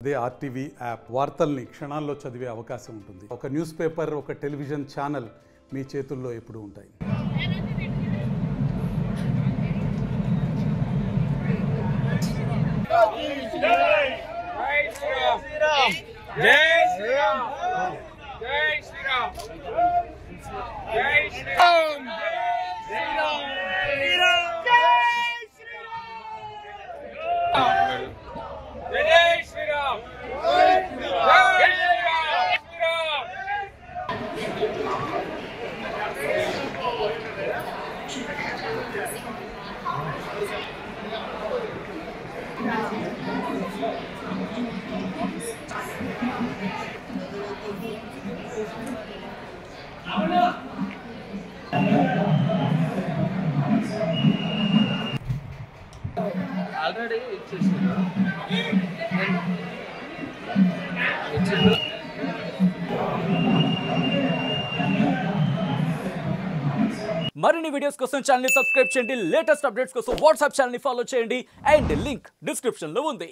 అదే RTV app వార్తల్ని క్షణాల్లో చదివే అవకాశం ఉంటుంది. ఒక న్యూస్ పేపర్, ఒక టెలివిజన్ ఛానల్ మీ చేతుల్లో ఎప్పుడూ ఉంటాయి. ఆల్రెడీ ఇచ్చేసారు. మరిన్ని వీడియోస్ కోసం ఛానల్ ని సబ్స్క్రైబ్ చేయండి. లేటెస్ట్ అప్డేట్స్ కోసం వాట్సాప్ ఛానల్ ని ఫాలో చేయండి. అండ్ లింక్ డిస్క్రిప్షన్ లో ఉంది.